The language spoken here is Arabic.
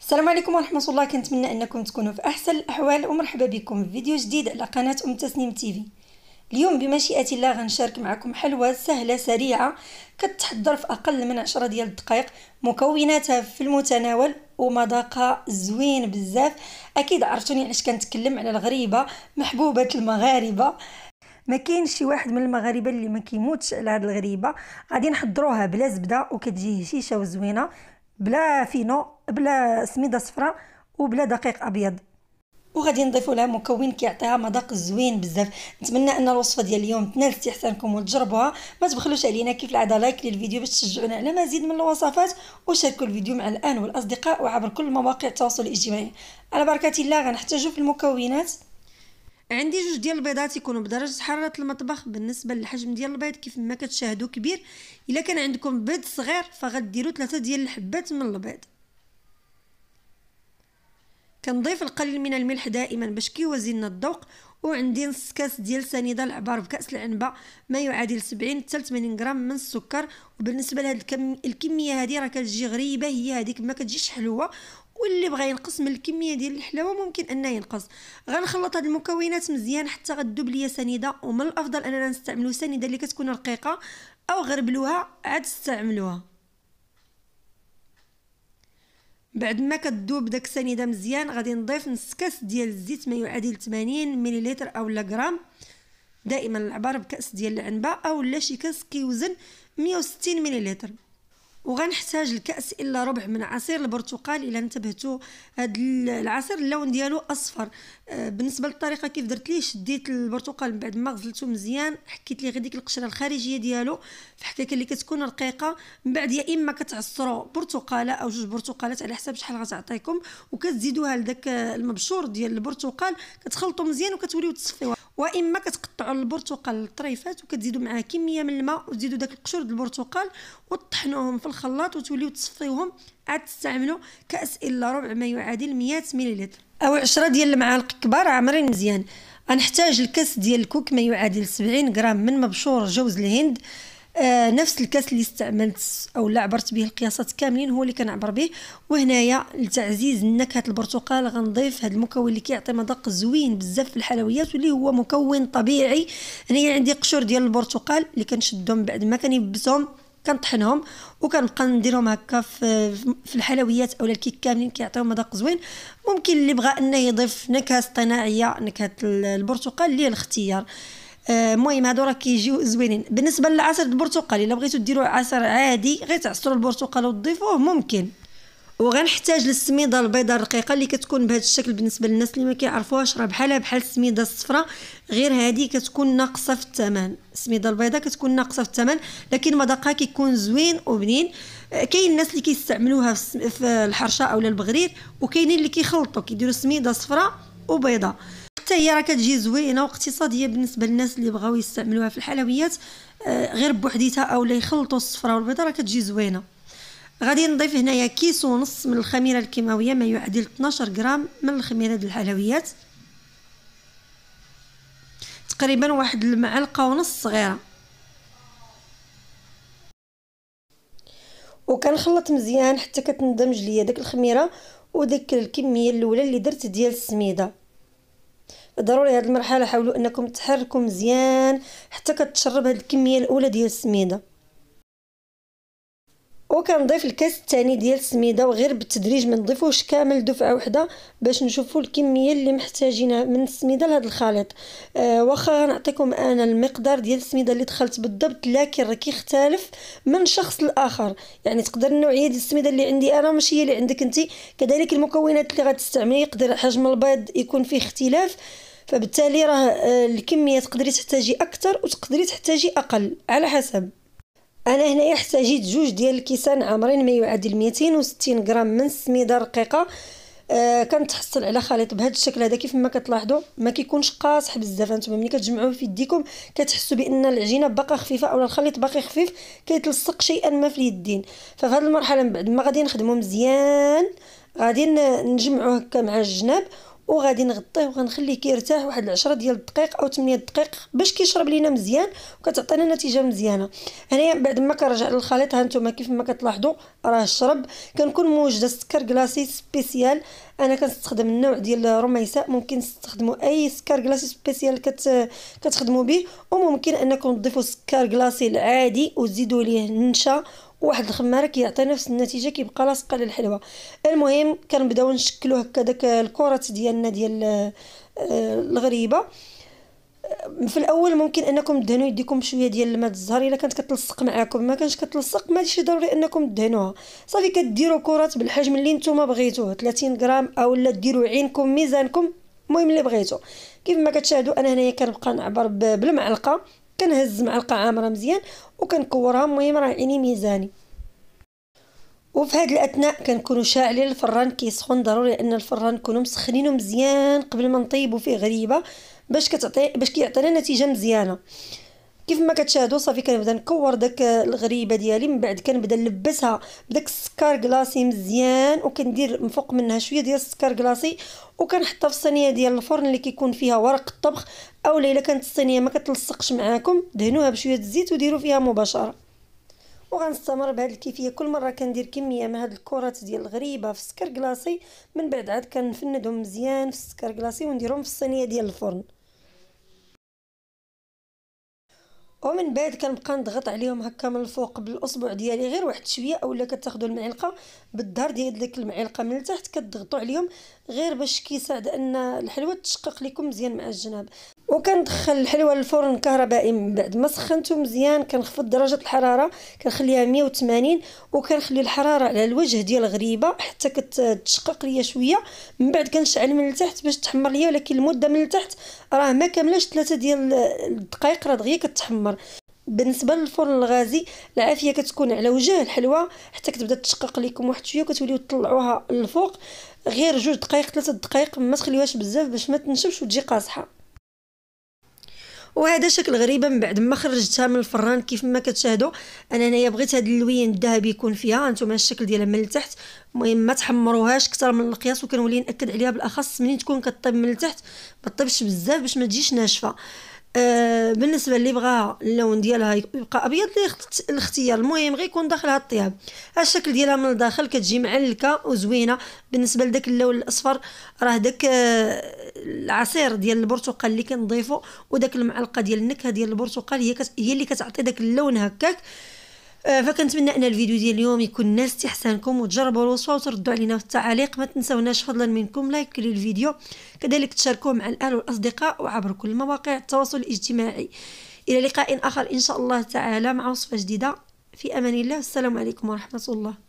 السلام عليكم ورحمة الله. كنتمنى انكم تكونوا في احسن الاحوال ومرحبا بكم في فيديو جديد على قناة تسنيم تيفي. اليوم بمشيئة الله غنشارك معكم حلوى سهلة سريعة كتحضر في اقل من 10 ديال الدقائق، مكوناتها في المتناول ومذاقها زوين بزاف. اكيد عرفتوني علاش كنتكلم على الغريبة محبوبة المغاربة. ما كاينش شي واحد من المغاربه اللي ما كيموتش على هاد الغريبه. غادي نحضروها بلا زبده وكتجي هشيشه وزوينه، بلا فينو، بلا سميده صفراء وبلا دقيق ابيض، وغادي نضيفوا لها مكون كيعطيها مذاق زوين بزاف. نتمنى ان الوصفه ديال اليوم تنال استحسانكم وتجربوها. ما تبخلوش علينا كيف العاده لايك للفيديو باش تشجعونا على مزيد من الوصفات، وشاركوا الفيديو مع الاهل والاصدقاء وعبر كل مواقع التواصل الاجتماعي. على بركه الله غنحتاجوا في المكونات. عندي جوج ديال البيضات يكونوا بدرجه حراره المطبخ. بالنسبه للحجم ديال البيض كيف ما كتشاهدوا كبير، الا كان عندكم بيض صغير فغديروا 3 ديال الحبات من البيض. كنضيف القليل من الملح دائما باش كيوازي لنا الذوق، وعندي نص كاس ديال سنيده العبار بكاس العنبه، ما يعادل 70 حتى 80 غرام من السكر. وبالنسبه لهاد الكميه هذه راه كتجي غريبه، هي هذيك ما كتجيش حلوه، واللي بغى ينقص من الكميه ديال الحلاوه ممكن انه ينقص. غنخلط هاد المكونات مزيان حتى غدوب ليا سنيده، ومن الافضل اننا نستعملوا سنيده اللي كتكون رقيقه او غربلوها عاد استعملوها. بعد ما كتذوب داك السنيده مزيان غادي نضيف نص كاس ديال الزيت، ما يعادل 80 مليلتر او لا غرام، دائما العبار بكاس ديال العنبه او لا شي كاس كيوزن 160 مليلتر. وغنحتاج الكاس الا ربع من عصير البرتقال. الا انتبهتوا هاد العصير اللون ديالو اصفر. بالنسبه للطريقه كيف درت ليه، شديت البرتقال من بعد ما غسلته مزيان، حكيت ليه غير ديك القشره الخارجيه ديالو في حكاكه اللي كتكون رقيقه. من بعد يا اما كتعصروا برتقاله او جوج برتقالات على حسب شحال غتعطيكم، وكتزيدوها لداك المبشور ديال البرتقال، كتخلطوا مزيان وكتوليو تصفيوها. واما كتقطعوا البرتقال لطريفات وكتزيدوا معاه كميه من الماء وتزيدوا داك القشور ديال البرتقال وتطحنوهم في الخلاط وتوليو تصفيوهم، عاد تستعملوا كاس الا ربع ما يعادل 100 مليلتر او 10 ديال المعالق كبار عامرين مزيان. غنحتاج الكاس ديال الكوك ما يعادل 70 غرام من مبشور جوز الهند. نفس الكاس اللي استعملت او لا عبرت به القياسات كاملين هو اللي كنعبر به. وهنايا لتعزيز نكهه البرتقال غنضيف هذا المكون اللي كيعطي مذاق زوين بزاف في الحلويات واللي هو مكون طبيعي. هنايا عندي قشور ديال البرتقال اللي كنشدهم بعد ما كنيبسهم، كنطحنهم وكنبقى نديرهم هكا في الحلويات او الكيك كاملين، كيعطيو مذاق زوين. ممكن اللي بغى انه يضيف نكهه اصطناعيه، نكهه البرتقال، اللي الاختيار. المهم هادو راه كيجيو زوينين. بالنسبه للعصير البرتقالي الا بغيتو ديروا عصير عادي غير تعصروا البرتقال وتضيفوه ممكن. وغنحتاج للسميده البيضاء الرقيقه اللي كتكون بهذا الشكل. بالنسبه للناس اللي ما كيعرفوهاش راه بحال السميده الصفراء، غير هذه كتكون ناقصه في الثمن. السميده البيضاء كتكون ناقصه في الثمن لكن مذاقها كيكون زوين وبنين. كاين الناس اللي كيستعملوها في الحرشه او البغرير، وكاينين اللي كيخلطوا كيديروا سميده صفراء وبيضاء، حتى هي راه كتجي زوينه واقتصاديه بالنسبه للناس اللي بغاو يستعملوها في الحلويات. غير بوحديتها او لا يخلطوا الصفراء والبيضاء راه كتجي زوينه. غادي نضيف هنايا كيس ونص من الخميره الكيماويه، ما يعادل 12 غرام من الخميره ديال الحلويات، تقريبا واحد المعلقه ونص صغيره. وكنخلط مزيان حتى كتندمج ليا داك الخميره وداك الكميه الاولى اللي درت ديال السميده. ضروري هاد المرحله حاولوا انكم تحركوا مزيان حتى كتشرب هاد الكميه الاولى ديال السميده. وكنضيف الكاس الثاني ديال السميده، وغير بالتدريج ما نضيفوش كامل دفعه واحده باش نشوفوا الكميه اللي محتاجينها من السميده لهذا الخليط. واخا غنعطيكم انا المقدار ديال السميده اللي دخلت بالضبط، لكن راه كيختلف من شخص لاخر. يعني تقدر النوعيه ديال السميده اللي عندي انا ماشي هي اللي عندك انت، كذلك المكونات اللي غتستعملي يقدر حجم البيض يكون فيه اختلاف، فبالتالي راه الكميه تقدري تحتاجي اكثر وتقدري تحتاجي اقل على حسب. انا هنايا احتاجيت جوج ديال الكيسان عامرين ما يعادل 260 غرام من السميده رقيقه. كنتحصل على خليط بهذا الشكل هذا. كيف ما كتلاحظوا ما كيكونش قاصح بزاف. انتم ملي كتجمعوه في يديكم كتحسوا بان العجينه باقا خفيفه او الخليط باقي خفيف، كيتلصق شيئا ما في اليدين. ففي هذه المرحله من بعد ما غادي نخدموا مزيان غادي نجمعوه هكا مع الجناب وغادي نغطيه وغنخليه كيرتاح واحد 10 ديال الدقائق او 8 دقائق باش كيشرب لينا مزيان وكتعطينا نتيجه مزيانه. هنايا بعد ما كنرجع للخليط ها نتوما كيف ما كتلاحظوا راه شرب. كنكون موجده السكر كلاصي سبيسيال، انا كنستخدم النوع ديال رميساء، ممكن تستخدموا اي سكر كلاصي سبيسيال كتخدموا به، وممكن انكم تضيفوا سكر كلاصي العادي وتزيدوا ليه نشا واحد الخماره كيعطي نفس النتيجه، كيبقى لاصق للحلوه. المهم كنبداو نشكلوا هكا داك الكرات ديالنا ديال الغريبه. في الاول ممكن انكم تدهنوا يديكم بشويه ديال الماء الزهر الا كانت كتلصق معاكم، ما كانش كتلصق ماشي ضروري انكم تدهنوها، صافي كديروا كرات بالحجم اللي نتوما بغيتوه، 30 غرام اولا ديروا عينكم ميزانكم، المهم اللي بغيتو. كيف ما كتشاهدوا انا هنايا كنبقى نعبر بالمعلقه، كنهز معلقه عامره مزيان وكنكورها، المهم راه عيني ميزاني. وفي هذا الاثناء كنكونوا شاعلين الفران كيسخن، ضروري ان الفران نكونوا مسخنينه مزيان قبل ما نطيبوا فيه غريبه باش كيعطينا نتيجه مزيانه. كيف ما كتشاهدوا صافي كنبدا نكور داك الغريبه ديالي، من بعد كنبدا نلبسها بداك السكر كلاصي مزيان، وكندير من فوق منها شويه ديال السكر كلاصي، وكنحطها في الصينيه ديال الفرن اللي كيكون فيها ورق الطبخ، او الا كانت الصينيه ما كتلصقش معاكم دهنوها بشويه الزيت وديروا فيها مباشره. وغنستمر بهذه الكيفيه، كل مره كندير كميه من هاد الكرات ديال الغريبه في السكر كلاصي، من بعد عاد كنفندهم مزيان في السكر كلاصي ونديرهم في الصينيه ديال الفرن. ومن بعد كنبقى نضغط عليهم هكا من الفوق بالاصبع ديالي غير واحد شويه، اولا كتاخذوا المعلقه بالظهر ديال ديك المعلقه من التحت كتضغطوا عليهم غير باش كيساعد ان الحلوه تشقق لكم مزيان مع الجناب. وكندخل الحلوه للفرن الكهربائي من بعد ما سخنته مزيان، كنخفض درجه الحراره كنخليها 180، وكنخلي الحراره على الوجه ديال الغريبه حتى كتشقق ليا شويه، من بعد كنشعل من التحت باش تحمر ليا، ولكن المده من التحت راه ما كاملاش 3 ديال الدقائق، راه دغيا كتحمر. بالنسبه للفرن الغازي العافيه كتكون على وجه الحلوه حتى كتبدا تشقق لكم واحد شويه، كتوليو تطلعوها للفوق غير 2 دقائق 3 دقائق، ما تخليوهاش بزاف باش ما تنشفش وتجي قاصحه. وهذا شكل غريبه من بعد ما خرجتها من الفران. كيف ما كتشاهدوا انا هنايا بغيت هذا اللوين الذهبي يكون فيها، انتم الشكل ديالها من التحت، المهم ما تحمروهاش اكثر من القياس، وكنولي ناكد عليها بالاخص منين تكون كطيب من التحت ما تطيبش بزاف باش ما تجيش ناشفه. بالنسبه اللي بغى اللون ديالها يبقى ابيض الاختيار، المهم غير يكون داخلها الطياب. الشكل ديالها من الداخل كتجي معلكه وزوينه. بالنسبه لذاك اللون الاصفر راه داك العصير ديال البرتقال اللي كنضيفو وداك المعلقه ديال النكهه ديال البرتقال هي اللي كتعطي داك اللون هكاك. فكنتمنى ان الفيديو ديال اليوم يكون نال استحسانكم، وتجربوا الوصفه وتردوا علينا في التعاليق. ما تنساوناش فضلا منكم لايك للفيديو، كذلك تشاركوه مع الاهل والاصدقاء وعبر كل مواقع التواصل الاجتماعي. الى لقاء اخر ان شاء الله تعالى مع وصفه جديده، في امان الله، السلام عليكم ورحمه الله.